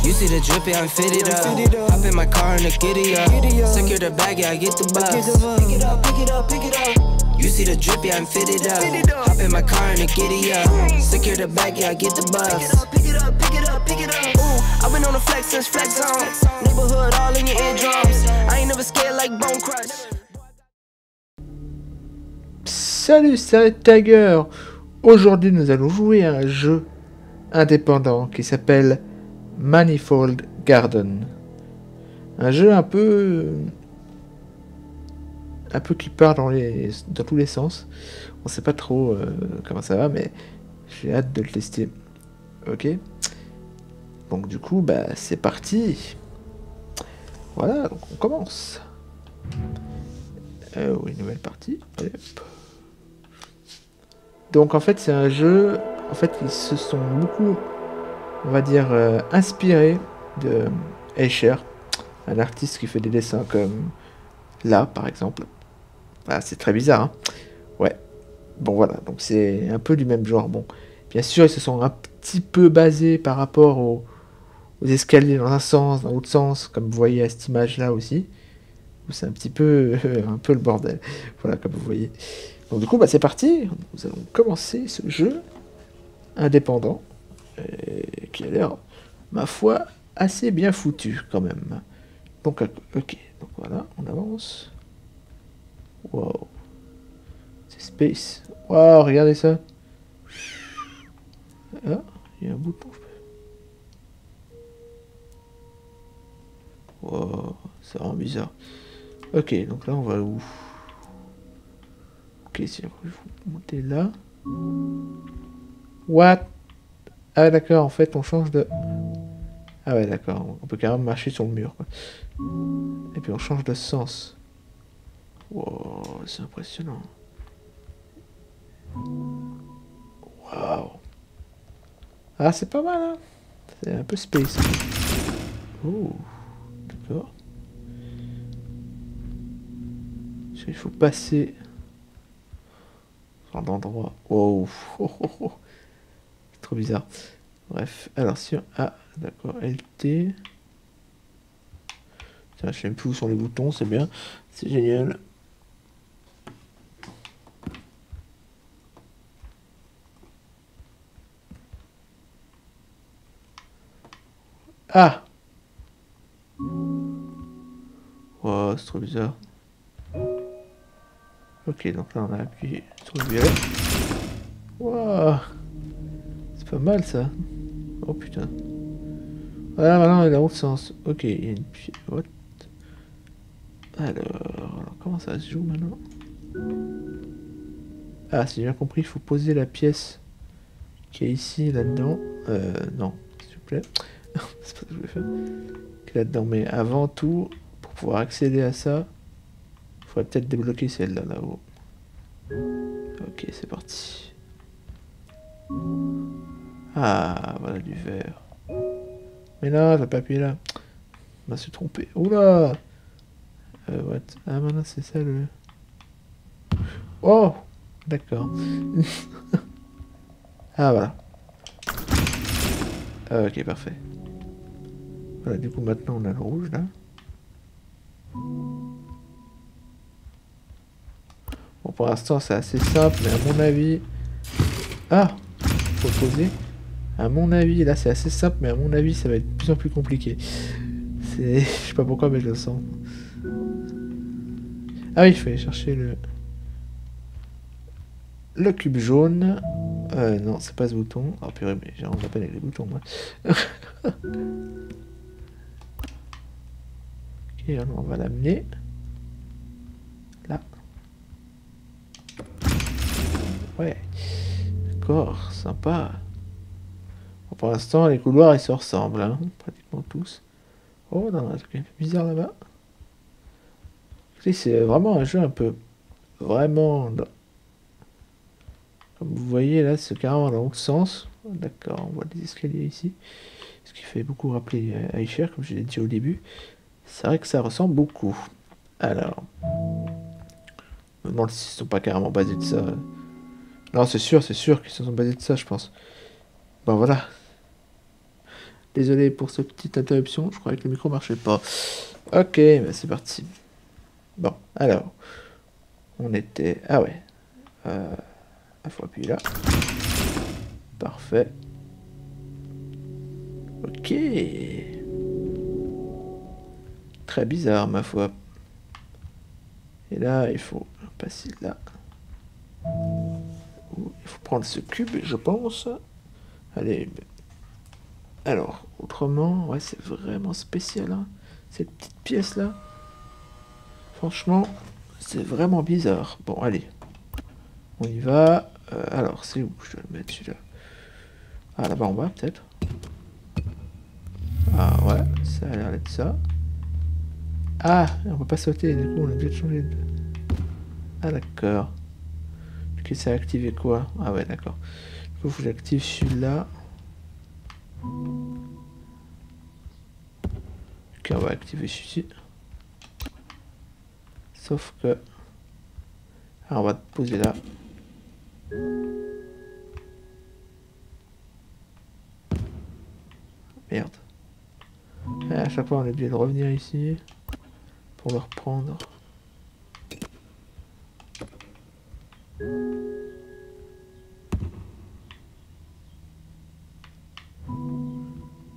You see the drippy, I'm fitted up. Hop in my car and the giddy up. Secure the bag, yeah, I get the bus. Pick it up, pick it up, pick it up. You see the drippy, I'm fitted up. Hop in my car and the giddy up. Secure the bag, yeah, I get the bus. Pick it up, pick it up, pick it up. Ooh, I've been on the flex since flex zone. Neighborhood all in your eardrums. I ain't never scared like Bone Crush. Salut, c'est Tiger. Aujourd'hui, nous allons jouer à un jeu indépendant qui s'appelle Manifold Garden. Un jeu un peu qui part dans tous les sens. On sait pas trop comment ça va, mais j'ai hâte de le tester. Ok. Donc du coup, bah c'est parti. Voilà, donc on commence. Oui, nouvelle partie. Allez, hop. Donc en fait c'est un jeu, en fait ils se sont beaucoup, on va dire, inspirés de Escher, un artiste qui fait des dessins comme là par exemple. Ah, c'est très bizarre, hein. Ouais. Bon voilà, donc c'est un peu du même genre. Bon, bien sûr ils se sont un petit peu basés par rapport aux escaliers dans un sens, dans l'autre sens, comme vous voyez à cette image là aussi. C'est un petit peu, un peu le bordel. Voilà, comme vous voyez. Donc du coup, bah, c'est parti. Nous allons commencer ce jeu indépendant qui a l'air, ma foi, assez bien foutu quand même. Donc ok, donc voilà, on avance. Wow, c'est space. Wow, regardez ça. Ah, il y a un bouton. Wow, c'est vraiment bizarre. Ok, donc là on va où? Ok, si il faut monter là. What? Ah ouais, d'accord, en fait on change de... Ah ouais, d'accord, on peut carrément marcher sur le mur, quoi. Et puis on change de sens. Wow, c'est impressionnant. Waouh. Ah, c'est pas mal, hein. C'est un peu space. Oh, d'accord. Il faut passer dans l'endroit. Wow. Oh, oh, oh. C'est trop bizarre. Bref, alors si on... Ah, d'accord, LT. Tiens, je sais même plus où sont les boutons, c'est bien. C'est génial. Ah. Wow, c'est trop bizarre. Ok, donc là on a appuyé sur le violet. Wow. C'est pas mal ça. Oh putain. Voilà, maintenant il est dans l'autre sens. Ok, il y a une pièce. What? Alors, comment ça se joue maintenant? Ah, si j'ai bien compris, il faut poser la pièce qui est ici, là-dedans. Non, s'il vous plaît. C'est pas ce que je voulais faire. Qui est là-dedans, mais avant tout, pour pouvoir accéder à ça, il faudrait peut-être débloquer celle-là, là-haut. Ok, c'est parti. Ah, voilà du verre. Mais non, j'ai pas appuyé là. On va se tromper. Oula! What? Ah, maintenant c'est ça le... Oh! D'accord. Ah, voilà. Ok, parfait. Voilà, du coup, maintenant on a le rouge là. Bon, pour l'instant c'est assez simple, mais à mon avis... Ah! Faut le poser. À mon avis, là c'est assez simple, mais à mon avis ça va être de plus en plus compliqué. C'est... Je sais pas pourquoi, mais je le sens. Ah oui, il fallait chercher le cube jaune. Non, c'est pas ce bouton. Oh purée, mais j'ai rendu la peine avec les boutons, moi. Ok, alors on va l'amener. Là. Ouais. D'accord, sympa. Bon, pour l'instant, les couloirs, ils se ressemblent, hein, pratiquement tous. Oh, non, un truc un peu bizarre là-bas. C'est vraiment un jeu un peu... Vraiment... Comme vous voyez, là, c'est carrément dans l'autre sens. D'accord, on voit des escaliers ici. Ce qui fait beaucoup rappeler Aisher, comme je l'ai dit au début. C'est vrai que ça ressemble beaucoup. Alors... Je me demande s'ils ne sont pas carrément basés de ça. Non, c'est sûr qu'ils se sont basés de ça, je pense. Bon, voilà. Désolé pour cette petite interruption, je croyais que le micro marchait pas. Ok, bah c'est parti. Bon, alors, on était... Ah ouais. Il faut appuyer là. Parfait. Ok. Très bizarre, ma foi. Et là, il faut passer là. Il faut prendre ce cube, je pense. Allez. Alors, autrement, ouais, c'est vraiment spécial, hein. Cette petite pièce-là. Franchement, c'est vraiment bizarre. Bon, allez. On y va. Alors, c'est où je dois le mettre, celui-là? Ah, là-bas en bas, peut-être. Ah, ouais, ça a l'air d'être ça. Ah, on peut pas sauter, du coup, on a obligé de changer de... Ah, d'accord. Ok, ça a activé quoi? Ah ouais, d'accord. Du coup, il faut que j'active celui-là. Ok, on va activer celui-ci. Sauf que... Alors, on va te poser là. Merde. Et à chaque fois, on est obligé de revenir ici pour le reprendre.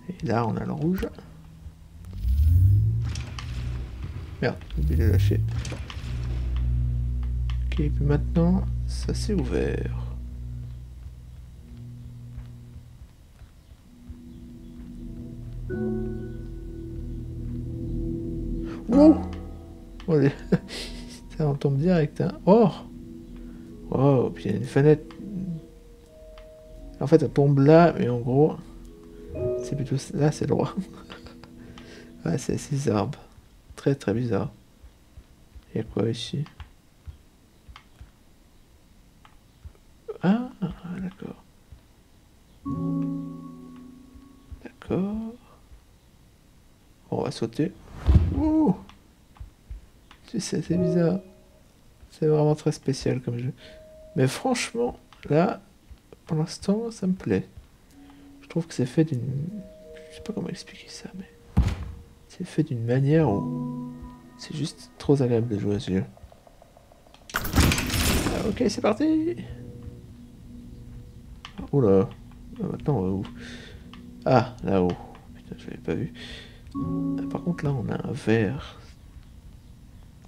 Et là, on a le rouge. Merde, j'ai oublié de le lâcher. Ok, puis maintenant, ça s'est ouvert. Ouh! Oh, ça, on tombe direct, hein. Oh! Oh, puis il y a une fenêtre. En fait, elle tombe là, mais en gros, c'est plutôt là, c'est droit. Ah, c'est ces arbres. Très très bizarre. Il y a quoi ici? Ah, d'accord. D'accord. On va sauter. Ouh! C'est bizarre. C'est vraiment très spécial comme jeu. Mais franchement, là, pour l'instant, ça me plaît. Je trouve que c'est fait d'une... Je sais pas comment expliquer ça, mais... C'est fait d'une manière où... C'est juste trop agréable de jouer à ce jeu. Ah, ok, c'est parti. Oula. Maintenant, on va où? Ah, là-haut. Putain, je l'avais pas vu. Ah, par contre, là, on a un verre.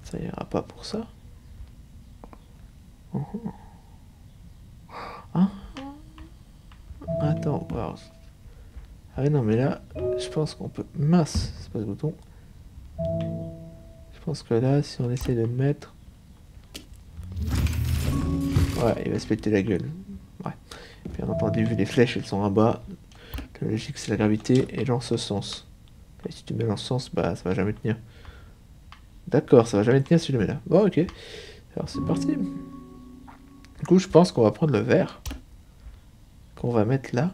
Ça ira pas pour ça. Ah. Attends, alors... Ah oui, non, mais là, je pense qu'on peut... Mince, c'est pas ce bouton. Je pense que là, si on essaie de le mettre... Ouais, il va se péter la gueule. Ouais. Bien entendu, vu les flèches, elles sont en bas. La logique, c'est la gravité et dans ce sens. Et si tu mets dans ce sens, bah, ça va jamais tenir. D'accord, ça va jamais tenir si tu le mets là. Bon, ok. Alors, c'est parti. Du coup, je pense qu'on va prendre le verre. Qu'on va mettre là.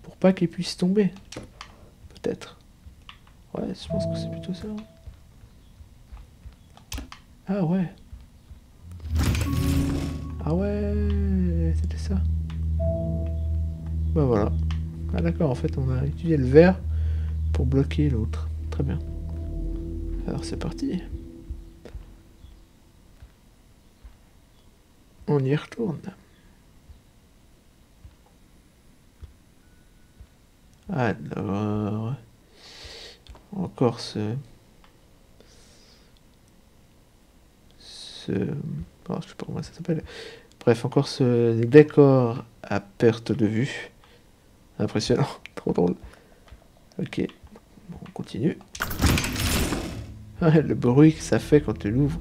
Pour pas qu'il puisse tomber. Peut-être. Ouais, je pense que c'est plutôt ça. Ah ouais. Ah ouais, c'était ça. Bah voilà. Ah d'accord, en fait on a utilisé le verre pour bloquer l'autre. Très bien. Alors c'est parti. On y retourne. Alors... Encore ce... Oh, je sais pas comment ça s'appelle. Bref, encore ce décor à perte de vue. Impressionnant, trop drôle. Ok, bon, on continue. Le bruit que ça fait quand tu l'ouvres,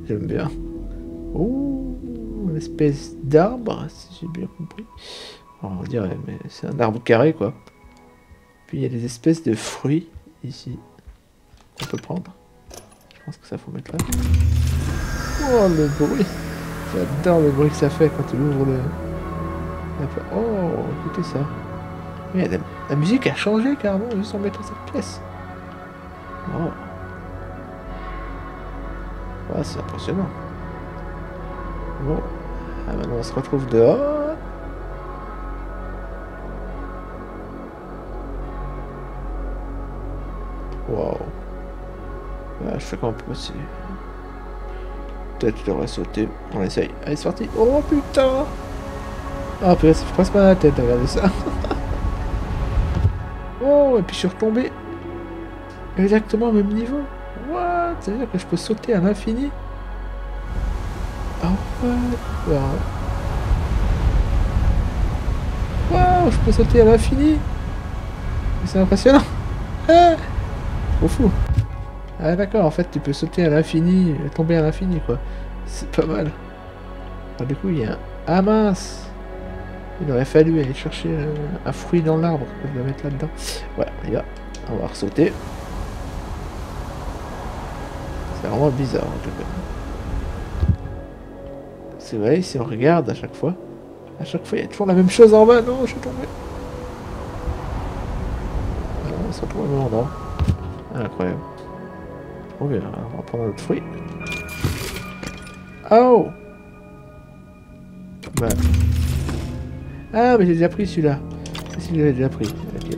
j'aime bien. Oh, une espèce d'arbre, si j'ai bien compris. On dirait, mais c'est un arbre carré, quoi. Puis il y a des espèces de fruits ici qu'on peut prendre. Je pense que ça faut mettre là. Oh, le bruit! J'adore le bruit que ça fait quand tu ouvres le... Oh, écoutez ça. Mais la musique a changé carrément juste en mettant cette pièce. Oh. Ah, c'est impressionnant. Bon. Ah, maintenant on se retrouve dehors. Waouh. Je fais comment pour passer. Peut-être je devrais sauter. On essaye. Allez, c'est parti. Oh putain. Ah putain, ça fait presque mal à la tête, regardez ça. Oh, et puis je suis retombé. Exactement au même niveau. What? Ça veut dire que je peux sauter à l'infini? Ah ouais. Waouh, je peux sauter à l'infini. C'est impressionnant. Ah, trop fou. Ah d'accord, en fait tu peux sauter à l'infini, tomber à l'infini quoi. C'est pas mal. Alors, du coup il y a un... Ah mince. Il aurait fallu aller chercher un fruit dans l'arbre que je dois mettre là-dedans. Ouais, on y va. On va ressauter. C'est vraiment bizarre en tout cas. C'est vrai, si on regarde à chaque fois il y a toujours la même chose en bas. Non, je suis tombé. Alors, on se retrouve au même endroit. Ah, incroyable. Trop bien, on va prendre notre fruit. Oh! Bah. Ah, mais j'ai déjà pris celui-là. Si, je l'ai déjà pris. Okay.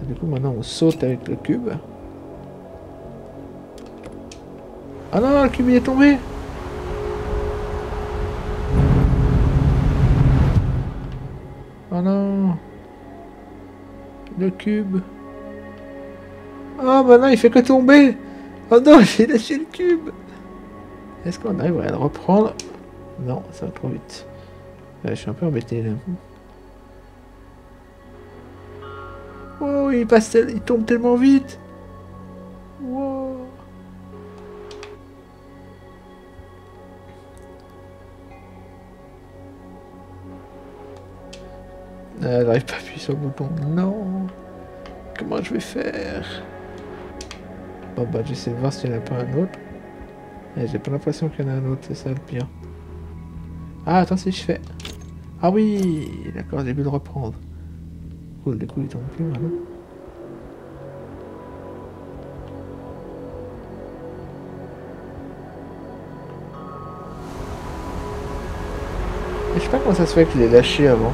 Du coup, maintenant, on saute avec le cube. Ah non, le cube, il est tombé! Oh non! Le cube! Oh, maintenant, il fait que tomber! Oh non, j'ai lâché le cube! Est-ce qu'on arrive à le reprendre? Non, ça va trop vite. Je suis un peu embêté là. Oh, il tombe tellement vite. Wow. J'arrive pas à appuyer sur le bouton. Non. Comment je vais faire? Bon bah j'essaie de voir s'il n'y en a pas un autre. J'ai pas l'impression qu'il y en a un autre, c'est ça le pire. Ah attends, si je fais... Ah oui, d'accord, j'ai dû le reprendre. Cool, du coup il tombe plus maintenant. Je sais pas comment ça se fait que je l'ai lâché avant.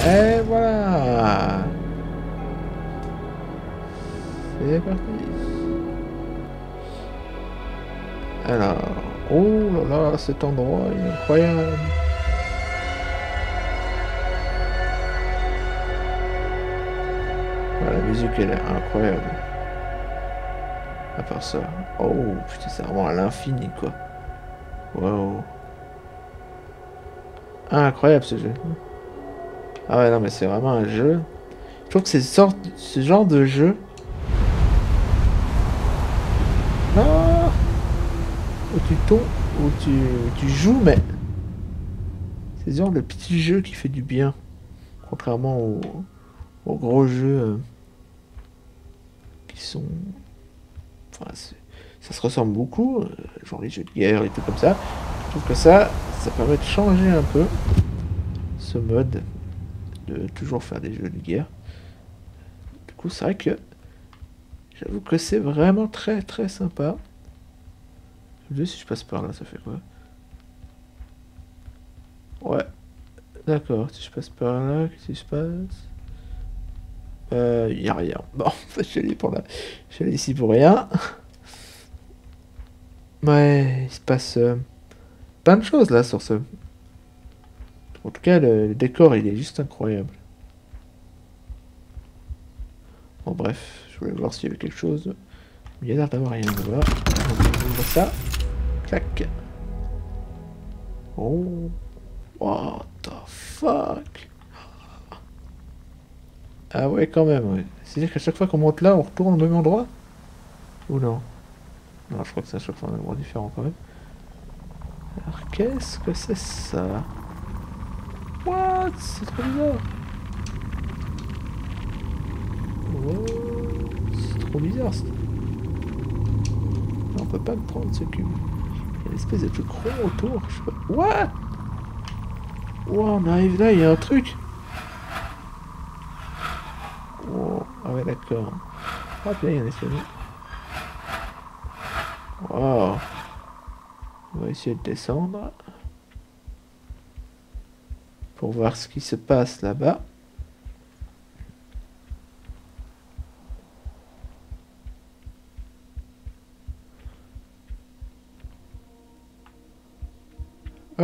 Et voilà. C'est parti. Alors, oh là là, cet endroit est incroyable. Voilà, la musique elle est incroyable. À part ça, oh putain, c'est vraiment à l'infini quoi. Wow. Ah, incroyable ce jeu. Ah ouais, non mais c'est vraiment un jeu. Je trouve que ce genre de jeu. Non, où tu tombes, où tu joues, mais c'est ce genre de petit jeu qui fait du bien. Contrairement aux gros jeux qui sont... Enfin, ça se ressemble beaucoup, genre les jeux de guerre et tout comme ça. Je trouve que ça permet de changer un peu ce mode de toujours faire des jeux de guerre. Du coup, c'est vrai que j'avoue que c'est vraiment très très sympa. Je me dis si je passe par là, ça fait quoi? Ouais, d'accord, si je passe par là, qu'est-ce qui se passe? Y a rien. Bon, je suis allé je suis allé ici pour rien. Ouais, il se passe plein de choses là sur ce. En tout cas, le décor il est juste incroyable. Bon, bref, je voulais voir s'il y avait quelque chose. Il y a l'air d'avoir rien. Voilà. On ouvre ça. Clac. Oh. What the fuck? Ah ouais, quand même, ouais. C'est-à-dire qu'à chaque fois qu'on monte là, on retourne au même endroit? Ou non? Non, je crois que c'est à chaque fois un endroit différent quand même. Alors, qu'est-ce que c'est ça? What? C'est trop bizarre. What? C'est trop bizarre ça. Non, on peut pas me prendre ce cube. Il y a une espèce de truc rond autour. Je sais pas. What? Wow, on arrive là, il y a un truc. Oh, ah ouais, d'accord. Ah, puis là, il y a un escalier. Wow. On va essayer de descendre. Pour voir ce qui se passe là-bas.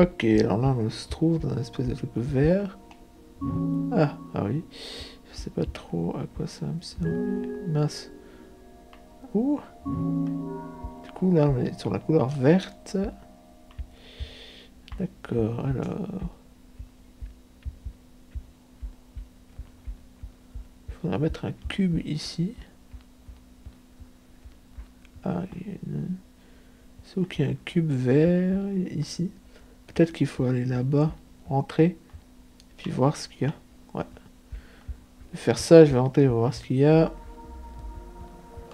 Ok, alors là on se trouve dans une espèce de truc vert. Ah oui. Je sais pas trop à quoi ça me sert. Mince. Ouh. Du coup là on est sur la couleur verte. D'accord, alors. Il faudra mettre un cube ici. Ah, c'est où qu'il y a un cube vert ici. Peut-être qu'il faut aller là-bas, rentrer, puis voir ce qu'il y a. Ouais. Je vais faire ça, je vais rentrer, voir ce qu'il y a.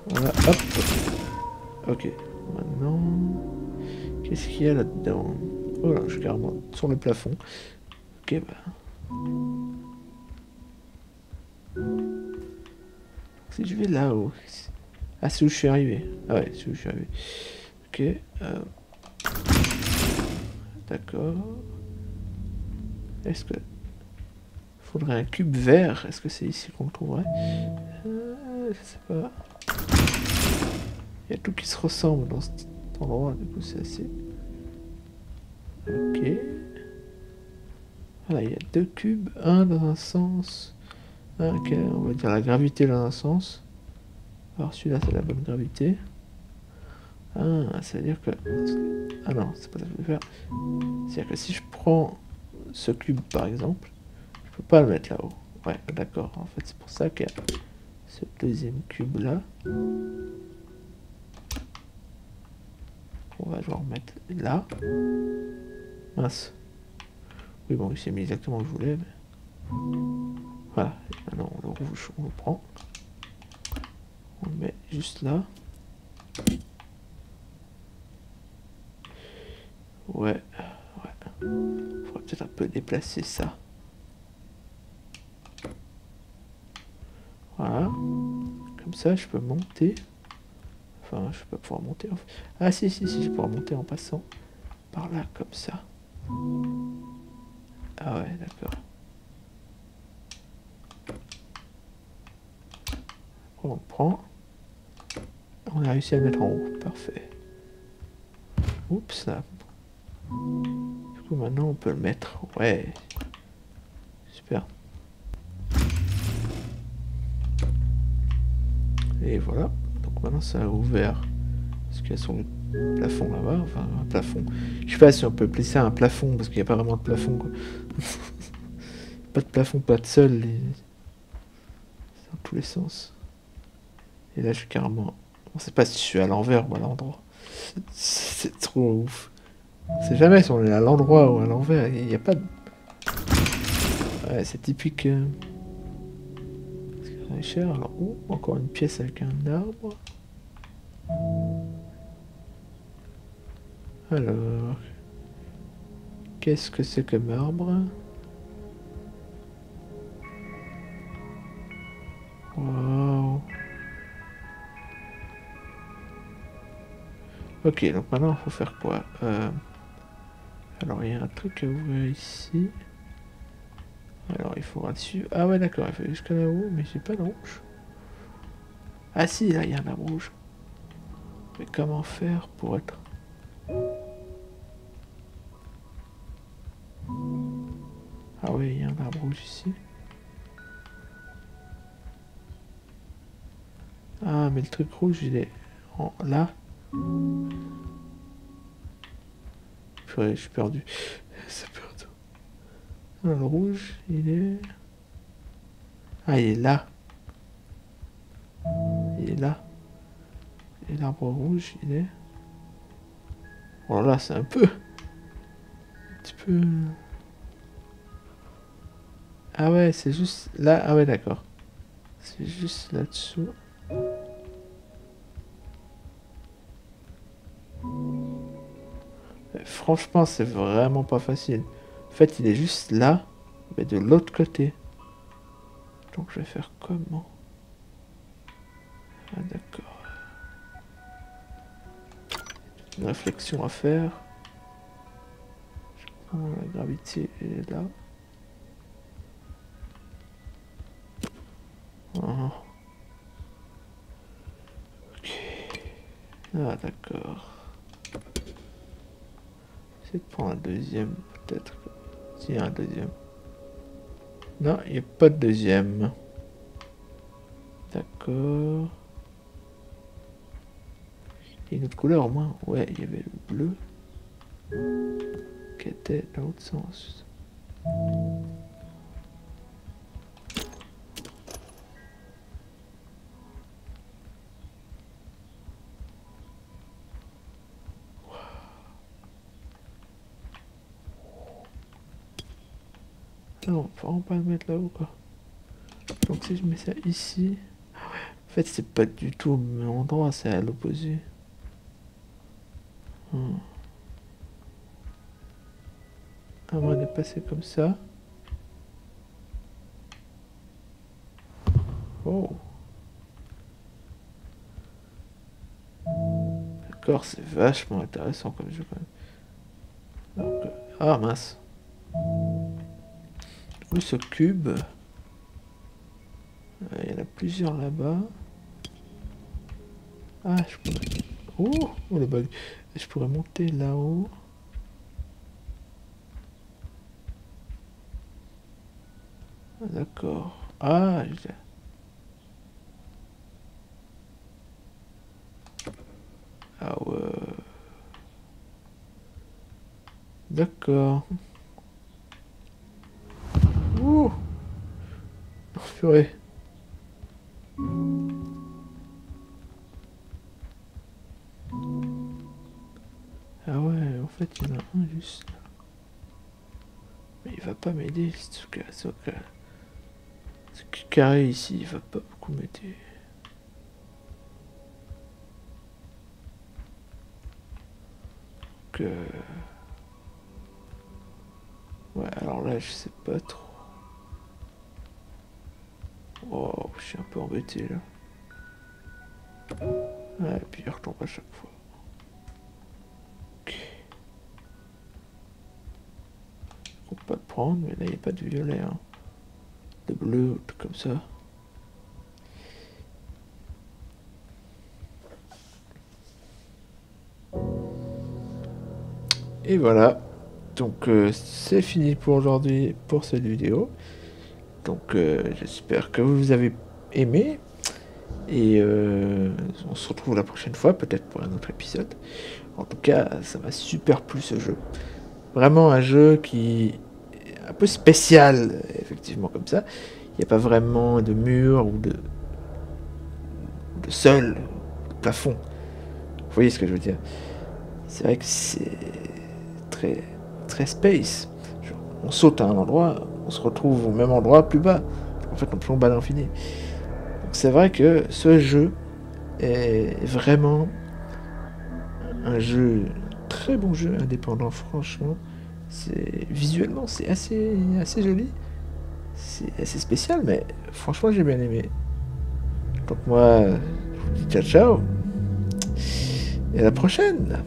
Voilà, hop. Ok. Maintenant, qu'est-ce qu'il y a là-dedans? Oh là, je suis carrément sur le plafond. Ok, bah. Si je vais là-haut. Ah, c'est où je suis arrivé. Ah ouais, c'est où je suis arrivé. Ok. D'accord. Est-ce que... faudrait un cube vert. Est-ce que c'est ici qu'on le trouverait? Je sais pas. Il y a tout qui se ressemble dans cet endroit. Du coup, c'est assez... Ok. Voilà, il y a deux cubes. Un dans un sens. Ok, on va dire la gravité dans un sens. Alors celui-là, c'est la bonne gravité. Ah, ça veut dire que... Ah non, c'est pas ça que je veux faire. C'est-à-dire que si je prends ce cube, par exemple, je peux pas le mettre là-haut. Ouais, d'accord. En fait, c'est pour ça qu'il y a ce deuxième cube-là. On va devoir mettre là. Mince. Oui, bon, il s'est mis exactement où je voulais. Mais... voilà. Et maintenant, le rouge, on le prend. On le met juste là. Ouais. Faudrait peut-être un peu déplacer ça. Voilà. Comme ça, je peux monter. Enfin, je vais pas pouvoir monter. Ah, si, je vais pouvoir monter en passant par là, comme ça. Ah ouais, d'accord. On le prend. On a réussi à le mettre en haut. Parfait. Oups, là. Du coup, maintenant, on peut le mettre. Ouais. Super. Et voilà. Donc maintenant, ça a ouvert ce qu'il y a sur le plafond là-bas. Enfin, un plafond. Je sais pas si on peut appeler ça un plafond, parce qu'il n'y a pas vraiment de plafond, quoi. Pas de plafond, pas de sol. Dans tous les sens. Et là, je suis carrément... on sait pas si je suis à l'envers ou à l'endroit. C'est trop ouf. On sait jamais si on est à l'endroit ou à l'envers. Il n'y a pas de... ouais, c'est typique... c'est cher. Alors, oh, encore une pièce avec un arbre. Alors... qu'est-ce que c'est comme arbre? Wow. Ok, donc maintenant, il faut faire quoi? Alors, il y a un truc à ouvrir ici. Alors, il faudra dessus. Ah ouais, d'accord, il faut jusqu'à là-haut, mais j'ai pas de rouge. Ah si, là, il y a un arbre rouge. Mais comment faire pour être... ah ouais, il y a un arbre rouge ici. Ah, mais le truc rouge, il est là. Purée, je suis perdu. C'est perdu. Ah, le rouge, il est... ah, il est là. Il est là. Et l'arbre rouge, il est... oh là, c'est un peu... un petit peu... ah ouais, c'est juste là. Ah ouais, d'accord. C'est juste là-dessous. Franchement, c'est vraiment pas facile. En fait, il est juste là, mais de l'autre côté. Donc, je vais faire comment? Ah, d'accord. Une réflexion à faire. Je prends la gravité, elle est là. Ah. Ok. Ah, d'accord. Essayer de prendre un deuxième, peut-être. S'il y a un deuxième. Non, il n'y a pas de deuxième. D'accord. Il y a une autre couleur au moins. Ouais, il y avait le bleu. Qui était dans l'autre sens. Non, on peut vraiment pas le mettre là-haut quoi. Donc si je mets ça ici... En fait c'est pas du tout au même endroit, c'est à l'opposé. Ah, on est passé comme ça. Oh. D'accord, c'est vachement intéressant comme jeu quand même. Donc, ah mince. Où ce cube? Il y en a plusieurs là-bas. Ah, je pourrais... Oh, oh le bug. Je pourrais monter là-haut. D'accord. Ah, ah ouais. D'accord. Ouh. Oh, purée. Ah ouais, en fait, il y en a un juste là. Mais il va pas m'aider, ce carré ici, il va pas beaucoup m'aider. Ouais, alors là, je sais pas trop. Oh, je suis un peu embêté là. Ouais, et puis il retombe à chaque fois. Ok. On peut pas le prendre, mais là, il n'y a pas de violet. Hein. De bleu, ou tout comme ça. Et voilà. Donc, c'est fini pour aujourd'hui, pour cette vidéo. Donc, j'espère que vous avez aimé. Et on se retrouve la prochaine fois, peut-être pour un autre épisode. En tout cas, ça m'a super plu ce jeu. Vraiment un jeu qui est un peu spécial, effectivement, comme ça. Il n'y a pas vraiment de mur ou de sol, de plafond. Vous voyez ce que je veux dire? C'est vrai que c'est très, très space. Genre, on saute à un endroit, on se retrouve au même endroit plus bas. En fait, on plombe à l'infini. Donc c'est vrai que ce jeu est vraiment un jeu, très bon jeu indépendant, franchement. Visuellement, c'est assez joli. C'est assez spécial, mais franchement, j'ai bien aimé. Donc moi, je vous dis ciao ciao. Et à la prochaine!